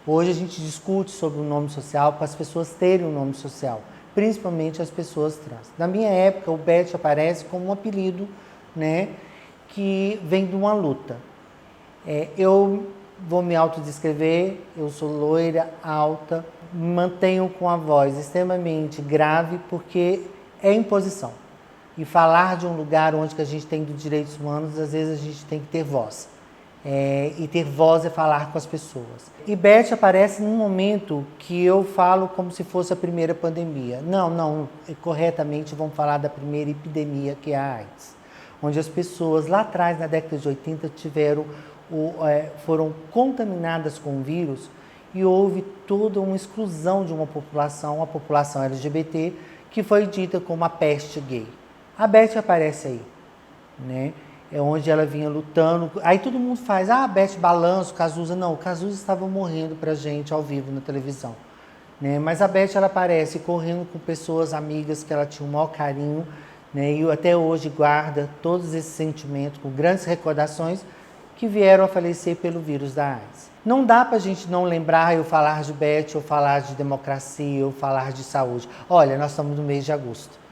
Hoje a gente discute sobre o nome social para as pessoas terem um nome social, principalmente as pessoas trans. Na minha época, o Beth aparece como um apelido, né, que vem de uma luta. Eu vou me autodescrever, eu sou loira, alta, me mantenho com a voz extremamente grave porque é imposição. E falar de um lugar onde que a gente tem dos direitos humanos, às vezes a gente tem que ter voz. E ter voz é falar com as pessoas. E Beth aparece num momento que eu falo como se fosse a primeira pandemia. Não, corretamente vamos falar da primeira epidemia, que é a AIDS. Onde as pessoas lá atrás, na década de 80, foram contaminadas com o vírus e houve toda uma exclusão de uma população, a população LGBT, que foi dita como a peste gay. A Beth aparece aí, né? É onde ela vinha lutando. Aí todo mundo faz, a Beth Balanço, Cazuza. Não, o Cazuza estava morrendo pra gente ao vivo na televisão, né? Mas a Beth, ela aparece correndo com pessoas amigas que ela tinha o maior carinho, né? E até hoje guarda todos esses sentimentos, com grandes recordações, que vieram a falecer pelo vírus da AIDS. Não dá pra gente não lembrar eu falar de Beth, ou falar de democracia, ou falar de saúde. Olha, nós estamos no mês de agosto.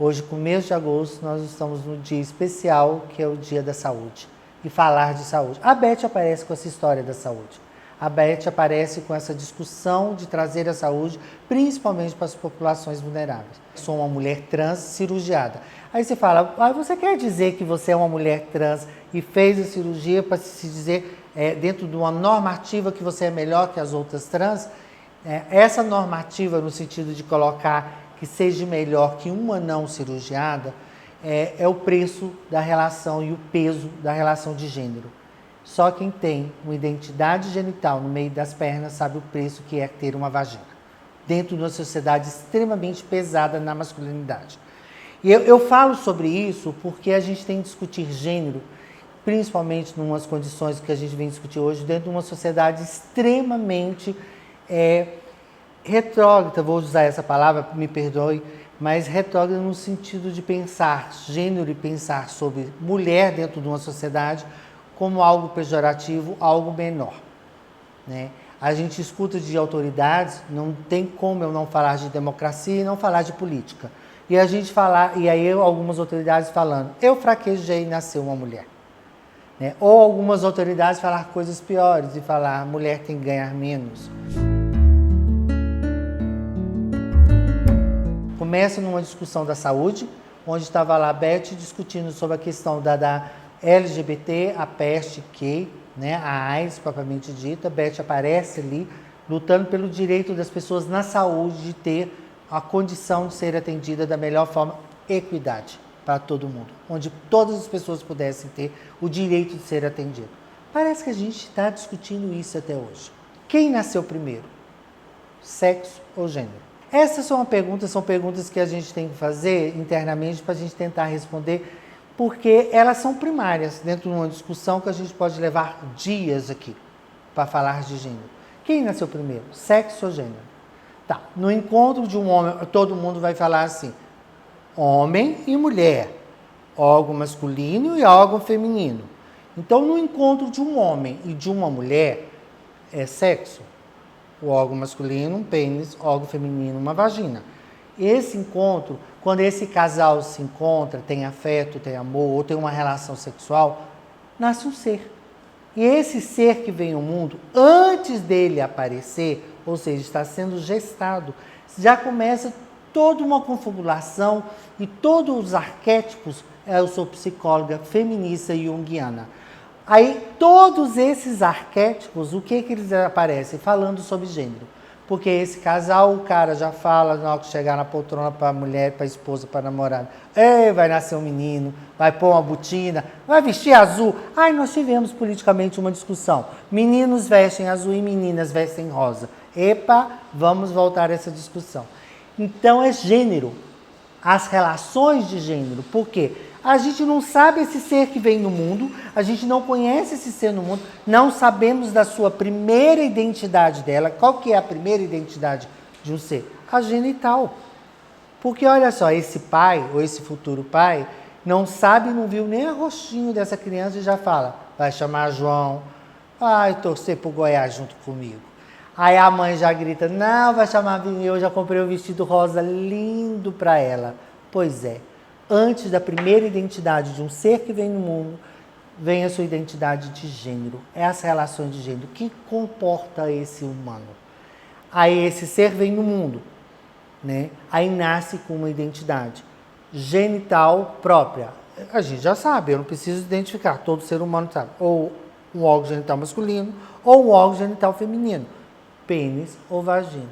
Hoje, com o mês de agosto, nós estamos no dia especial, que é o Dia da Saúde. E falar de saúde. A Beth aparece com essa história da saúde. A Beth aparece com essa discussão de trazer a saúde, principalmente para as populações vulneráveis. Sou uma mulher trans cirurgiada. Aí você fala, você quer dizer que você é uma mulher trans e fez a cirurgia para se dizer, dentro de uma normativa, que você é melhor que as outras trans? Essa normativa, no sentido de colocar que seja melhor que uma não cirurgiada, é o preço da relação e o peso da relação de gênero. Só quem tem uma identidade genital no meio das pernas sabe o preço que é ter uma vagina, dentro de uma sociedade extremamente pesada na masculinidade. E eu falo sobre isso porque a gente tem que discutir gênero, principalmente em umas condições que a gente vem discutir hoje, dentro de uma sociedade extremamente retrógrada, vou usar essa palavra, me perdoe, mas retrógrada no sentido de pensar gênero e pensar sobre mulher dentro de uma sociedade como algo pejorativo, algo menor, né? A gente escuta de autoridades, não tem como eu não falar de democracia e não falar de política. E a gente falar, e aí algumas autoridades falando, eu fraquejei e nasceu uma mulher, né? Ou algumas autoridades falar coisas piores e falar, mulher tem que ganhar menos. Começa numa discussão da saúde, onde estava lá a Beth discutindo sobre a questão da LGBT, a peste gay, né, a AIDS propriamente dita. A Beth aparece ali lutando pelo direito das pessoas na saúde de ter a condição de ser atendida da melhor forma, equidade para todo mundo, onde todas as pessoas pudessem ter o direito de ser atendido. Parece que a gente está discutindo isso até hoje. Quem nasceu primeiro? Sexo ou gênero? Essas são perguntas que a gente tem que fazer internamente para a gente tentar responder, porque elas são primárias dentro de uma discussão que a gente pode levar dias aqui para falar de gênero. Quem nasceu primeiro? Sexo ou gênero? Tá, no encontro de um homem, todo mundo vai falar assim, homem e mulher, órgão masculino e órgão feminino. Então, no encontro de um homem e de uma mulher, é sexo. O órgão masculino, um pênis, órgão feminino, uma vagina. Esse encontro, quando esse casal se encontra, tem afeto, tem amor, ou tem uma relação sexual, nasce um ser. E esse ser que vem ao mundo, antes dele aparecer, ou seja, está sendo gestado, já começa toda uma configuração e todos os arquétipos. Eu sou psicóloga feminista junguiana. Aí, todos esses arquétipos, o que eles aparecem? Falando sobre gênero. Porque esse casal, o cara já fala, na hora que chegar na poltrona para a mulher, para a esposa, para a namorada, vai nascer um menino, vai pôr uma botina, vai vestir azul. Nós tivemos politicamente uma discussão. Meninos vestem azul e meninas vestem rosa. Vamos voltar a essa discussão. Então, é gênero. As relações de gênero. Por quê? A gente não sabe esse ser que vem no mundo, a gente não conhece esse ser no mundo, não sabemos da sua primeira identidade dela. Qual que é a primeira identidade de um ser? A genital. Porque olha só, esse pai, ou esse futuro pai, não sabe, não viu nem o rostinho dessa criança e já fala, vai chamar João, vai torcer pro Goiás junto comigo. Aí a mãe já grita, não, vai chamar, eu já comprei um vestido rosa lindo para ela. Pois é, antes da primeira identidade de um ser que vem no mundo, vem a sua identidade de gênero. Essa relação de gênero, que comporta esse humano. Aí esse ser vem no mundo, né? Aí nasce com uma identidade genital própria. A gente já sabe, eu não preciso identificar, todo ser humano sabe. Ou um órgão genital masculino, ou um órgão genital feminino. Pênis ou vagina.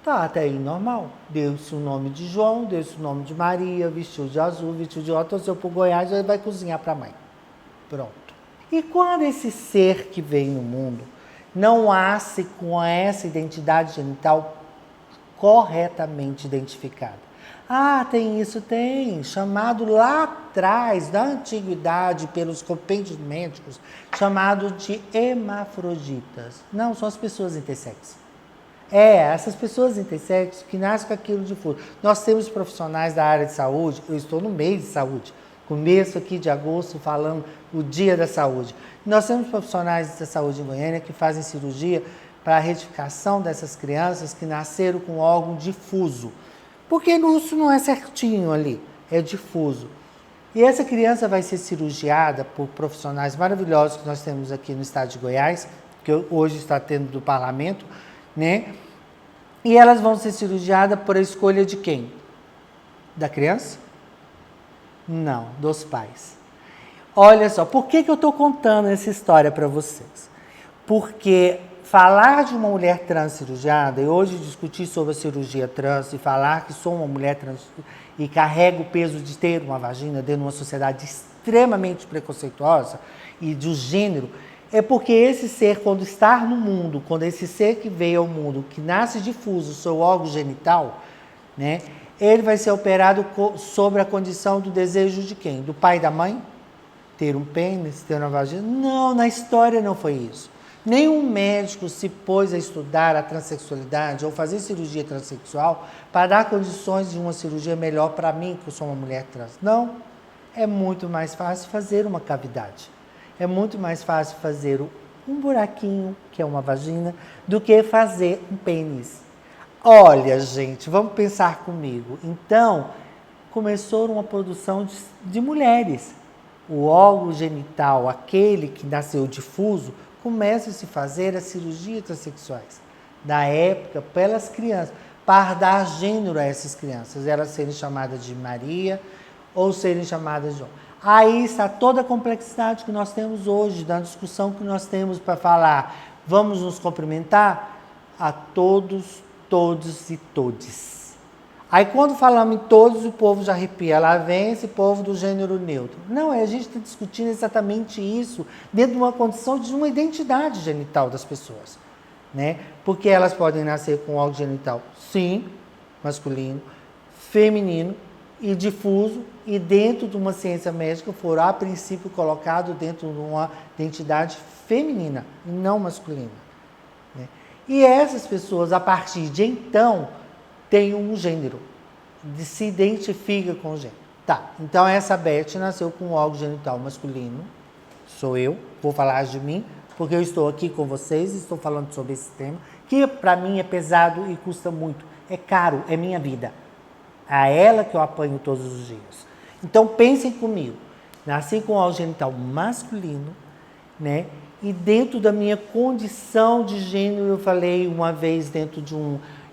Tá, até aí normal. Deu-se o nome de João, deu-se o nome de Maria, vestiu de azul, vestiu de rosa, torceu pro Goiás, aí vai cozinhar para a mãe. Pronto. E quando esse ser que vem no mundo não nasce com essa identidade genital corretamente identificada? Ah, tem isso, tem. Chamado lá atrás, da antiguidade, pelos compêndios médicos, chamado de hermafroditas. Não, são as pessoas intersexo. Essas pessoas intersexo que nascem com aquilo de fundo. Nós temos profissionais da área de saúde, eu estou no mês de saúde, começo aqui de agosto falando o dia da saúde. Nós temos profissionais da saúde em Goiânia que fazem cirurgia para a retificação dessas crianças que nasceram com órgão difuso. Porque isso não é certinho ali, é difuso. E essa criança vai ser cirurgiada por profissionais maravilhosos que nós temos aqui no estado de Goiás, que hoje está tendo do parlamento, né? E elas vão ser cirurgiadas por a escolha de quem? Da criança? Não, dos pais. Olha só, por que eu estou contando essa história para vocês? Porque falar de uma mulher trans cirurgiada, e hoje discutir sobre a cirurgia trans e falar que sou uma mulher trans e carrego o peso de ter uma vagina dentro de uma sociedade extremamente preconceituosa e do gênero, é porque esse ser, quando está no mundo, quando esse ser que veio ao mundo, que nasce difuso, seu órgão genital, né, ele vai ser operado sobre a condição do desejo de quem? Do pai e da mãe? Ter um pênis, ter uma vagina? Não, na história não foi isso. Nenhum médico se pôs a estudar a transexualidade ou fazer cirurgia transexual para dar condições de uma cirurgia melhor para mim, que eu sou uma mulher trans. Não, é muito mais fácil fazer uma cavidade. É muito mais fácil fazer um buraquinho, que é uma vagina, do que fazer um pênis. Olha, gente, vamos pensar comigo. Então, começou uma produção de mulheres. O órgão genital, aquele que nasceu difuso, começa a se fazer as cirurgias transexuais. Da época, pelas crianças, para dar gênero a essas crianças, elas serem chamadas de Maria ou serem chamadas de João. Aí está toda a complexidade que nós temos hoje, da discussão que nós temos para falar. Vamos nos cumprimentar? A todos, todos e todes. Aí quando falamos em todos, o povo já arrepia. Lá vem esse povo do gênero neutro. Não, a gente está discutindo exatamente isso dentro de uma condição de uma identidade genital das pessoas, né? Porque elas podem nascer com órgão genital, sim, masculino, feminino e difuso, e dentro de uma ciência médica for a princípio colocado dentro de uma identidade feminina e não masculina, né? E essas pessoas, a partir de então, têm um gênero, se identifica com o gênero. Tá, então essa Beth nasceu com um órgão genital masculino, sou eu, vou falar de mim, porque eu estou aqui com vocês, estou falando sobre esse tema, que para mim é pesado e custa muito, é caro, é minha vida. A ela que eu apanho todos os dias. Então pensem comigo, nasci com um órgão genital masculino, né? E dentro da minha condição de gênero, eu falei uma vez dentro de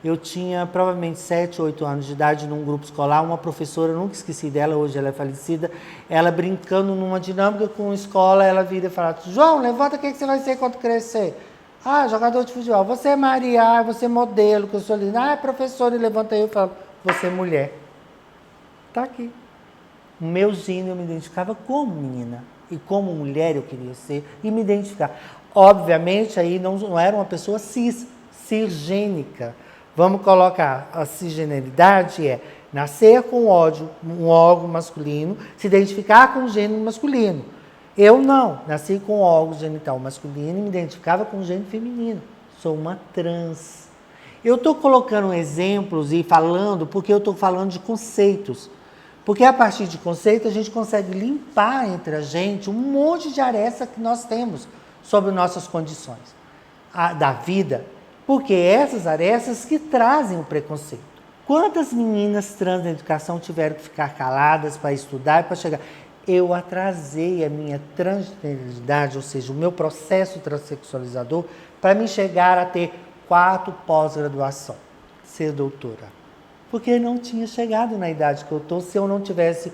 eu tinha provavelmente 7, 8 anos de idade num grupo escolar, uma professora, nunca esqueci dela, hoje ela é falecida, ela brincando numa dinâmica com a escola, ela vira e fala, João, levanta, o que você vai ser quando crescer? Ah, jogador de futebol. Você é Maria, você é modelo, que eu sou linda. Ah, professora, e levanta aí e fala, você é mulher. Tá aqui. O meu gênero eu me identificava como menina. E como mulher eu queria ser e me identificar. Obviamente, aí não era uma pessoa cisgênica. Vamos colocar a cisgeneridade nascer com um órgão masculino, se identificar com o gênero masculino. Eu não, nasci com órgão genital masculino e me identificava com o gênero feminino. Sou uma trans. Eu estou colocando exemplos e falando porque eu estou falando de conceitos. Porque a partir de conceito a gente consegue limpar entre a gente um monte de aresta que nós temos sobre nossas condições da vida Porque essas arestas que trazem o preconceito. Quantas meninas trans na educação tiveram que ficar caladas para estudar e para chegar? Eu atrasei a minha transgeneridade, ou seja, o meu processo transexualizador, para me chegar a ter 4 pós-graduação, ser doutora. Porque eu não tinha chegado na idade que eu estou se eu não tivesse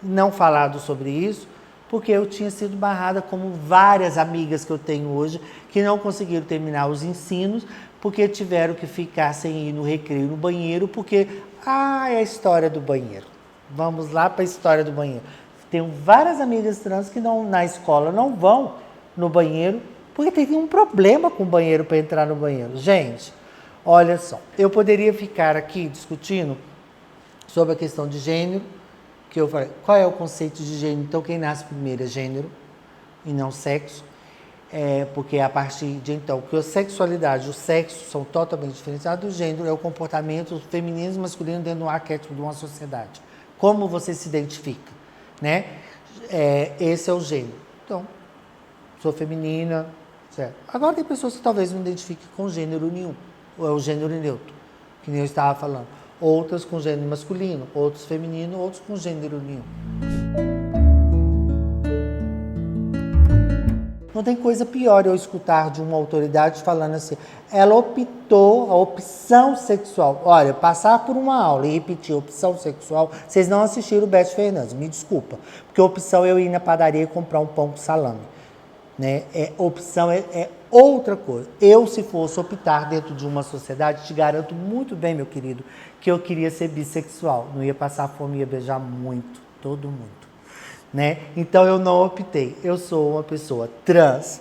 não falado sobre isso, porque eu tinha sido barrada como várias amigas que eu tenho hoje, que não conseguiram terminar os ensinos, porque tiveram que ficar sem ir no recreio, no banheiro, porque, é a história do banheiro. Vamos lá para a história do banheiro. Tenho várias amigas trans que na escola não vão no banheiro, porque tem um problema com o banheiro para entrar no banheiro. Gente, olha só, eu poderia ficar aqui discutindo sobre a questão de gênero, que eu falei, qual é o conceito de gênero? Então, quem nasce primeiro é gênero e não sexo. Porque a partir de então, que a sexualidade e o sexo são totalmente diferenciados, o gênero é o comportamento feminino e masculino dentro do arquétipo de uma sociedade. Como você se identifica, né? Esse é o gênero. Então, sou feminina, certo? Agora tem pessoas que talvez não identifiquem com gênero nenhum, ou é o gênero neutro, que nem eu estava falando. Outras com gênero masculino, outros feminino, outros com gênero nenhum. Não tem coisa pior eu escutar de uma autoridade falando assim, ela optou a opção sexual. Olha, passar por uma aula e repetir opção sexual, vocês não assistiram o Beth Fernandes, me desculpa. Porque opção é eu ir na padaria e comprar um pão com salame. Né? Opção é outra coisa. Eu, se fosse optar dentro de uma sociedade, te garanto muito bem, meu querido, que eu queria ser bissexual. Não ia passar fome, ia beijar muito, todo mundo. Né? Então eu não optei. Eu sou uma pessoa trans,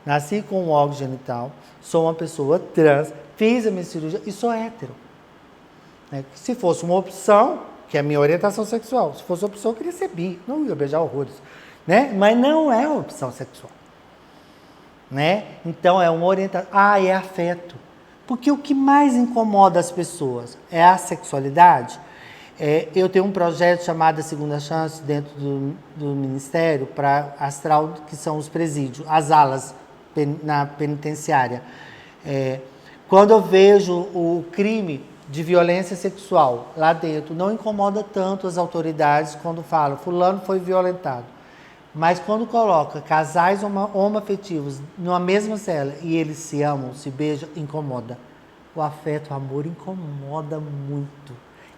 nasci com um órgão genital, sou uma pessoa trans, fiz a minha cirurgia e sou hétero. Né? Se fosse uma opção, que é a minha orientação sexual, se fosse opção, eu queria ser bi, não ia beijar horrores. Né? Mas não é uma opção sexual. Né? Então é uma orientação. É afeto. Porque o que mais incomoda as pessoas é a sexualidade. Eu tenho um projeto chamado Segunda Chance dentro do Ministério para astral, que são os presídios, as alas na penitenciária. Quando eu vejo o crime de violência sexual lá dentro, não incomoda tanto as autoridades quando falam, fulano foi violentado. Mas quando coloca casais homoafetivos numa mesma cela e eles se amam, se beijam, incomoda. O afeto, o amor incomoda muito.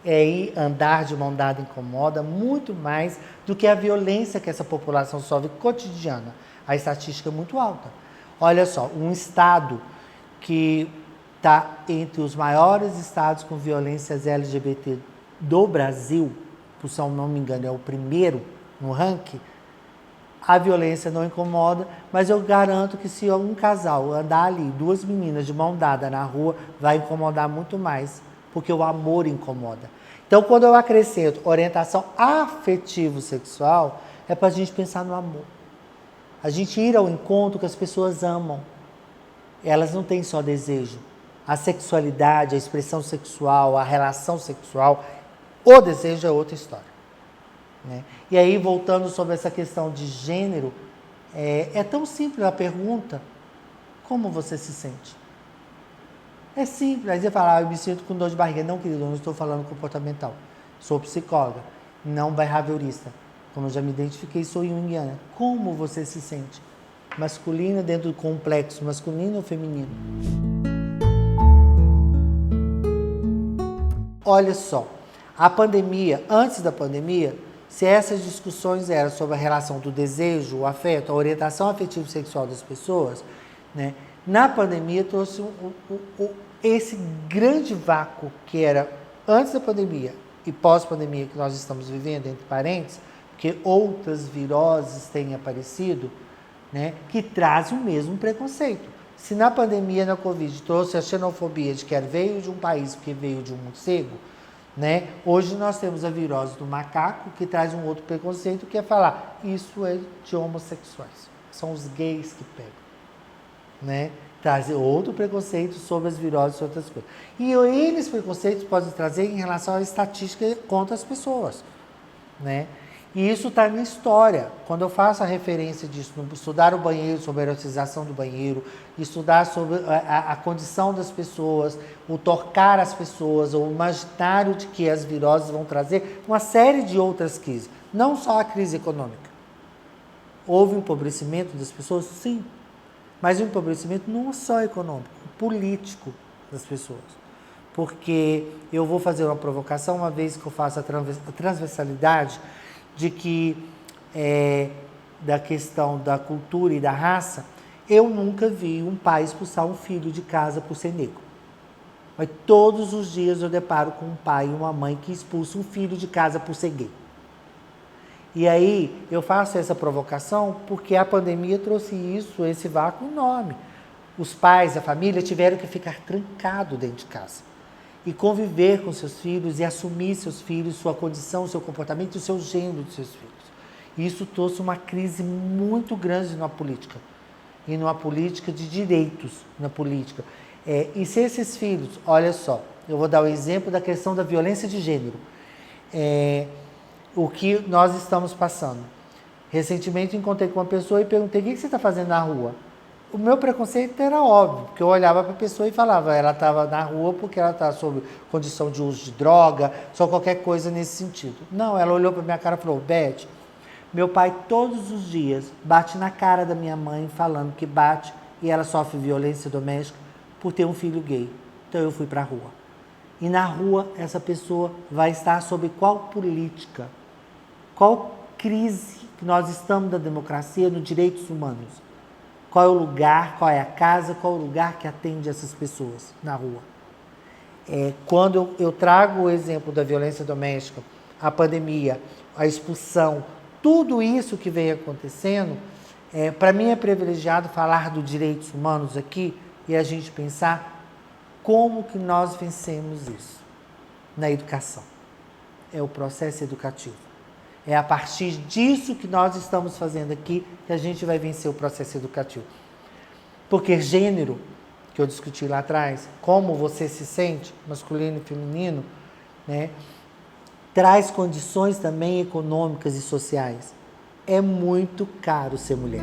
Ir andar de mão dada incomoda muito mais do que a violência que essa população sofre cotidiana. A estatística é muito alta. Olha só, um estado que está entre os maiores estados com violências LGBT do Brasil, se eu não me engano, é o primeiro no ranking, a violência não incomoda, mas eu garanto que se um casal andar ali, 2 meninas de mão dada na rua, vai incomodar muito mais, porque o amor incomoda. Então, quando eu acrescento orientação afetivo-sexual, é para a gente pensar no amor. A gente ir ao encontro que as pessoas amam. Elas não têm só desejo. A sexualidade, a expressão sexual, a relação sexual, o desejo é outra história. Né? E aí, voltando sobre essa questão de gênero, é tão simples a pergunta, como você se sente? É simples, aí você fala, eu me sinto com dor de barriga. Não, querido, eu não estou falando comportamental. Sou psicóloga, não behaviorista. Como eu já me identifiquei, sou junguiana. Como você se sente? Masculina dentro do complexo, masculino ou feminino? Olha só, a pandemia, antes da pandemia, se essas discussões eram sobre a relação do desejo, o afeto, a orientação afetivo-sexual das pessoas, né? Na pandemia trouxe esse grande vácuo que era antes da pandemia e pós-pandemia que nós estamos vivendo, entre parênteses, porque outras viroses têm aparecido, né, que trazem o mesmo preconceito. Se na pandemia, na Covid, trouxe a xenofobia de que veio de um país porque veio de um morcego, né, hoje nós temos a virose do macaco que traz um outro preconceito que é falar, isso é de homossexuais, são os gays que pegam. Né? Trazer outro preconceito sobre as viroses e outras coisas. E eles preconceitos podem trazer em relação à estatística contra as pessoas. Né? E isso está na história. Quando eu faço a referência disso, no estudar o banheiro, sobre a erotização do banheiro, estudar sobre a condição das pessoas, o tocar as pessoas, o imaginário de que as viroses vão trazer, uma série de outras crises. Não só a crise econômica. Houve um empobrecimento das pessoas? Sim. Mas o empobrecimento não é só econômico, é político das pessoas. Porque eu vou fazer uma provocação, uma vez que eu faço a transversalidade, de que da questão da cultura e da raça, eu nunca vi um pai expulsar um filho de casa por ser negro. Mas todos os dias eu deparo com um pai e uma mãe que expulsam um filho de casa por ser gay. E aí eu faço essa provocação porque a pandemia trouxe isso, esse vácuo enorme. Os pais, a família tiveram que ficar trancados dentro de casa e conviver com seus filhos e assumir seus filhos, sua condição, seu comportamento e o seu gênero dos seus filhos. Isso trouxe uma crise muito grande na política, e numa política de direitos na política. E se esses filhos, olha só, eu vou dar o exemplo da questão da violência de gênero, o que nós estamos passando. Recentemente encontrei com uma pessoa e perguntei: o que você está fazendo na rua? O meu preconceito era óbvio, porque eu olhava para a pessoa e falava, ela estava na rua porque ela está sob condição de uso de droga, só qualquer coisa nesse sentido. Não, ela olhou para minha cara e falou: Beth, meu pai todos os dias bate na cara da minha mãe falando que bate e ela sofre violência doméstica por ter um filho gay. Então eu fui para a rua. E na rua essa pessoa vai estar sob qual política? Qual crise que nós estamos da democracia nos direitos humanos? Qual é o lugar, qual é a casa, qual é o lugar que atende essas pessoas na rua? Quando eu trago o exemplo da violência doméstica, a pandemia, a expulsão, tudo isso que vem acontecendo, para mim é privilegiado falar dos direitos humanos aqui e a gente pensar como que nós vencemos isso na educação. É o processo educativo. É a partir disso que nós estamos fazendo aqui que a gente vai vencer o processo educativo. Porque gênero, que eu discuti lá atrás, como você se sente, masculino e feminino, né, traz condições também econômicas e sociais. É muito caro ser mulher.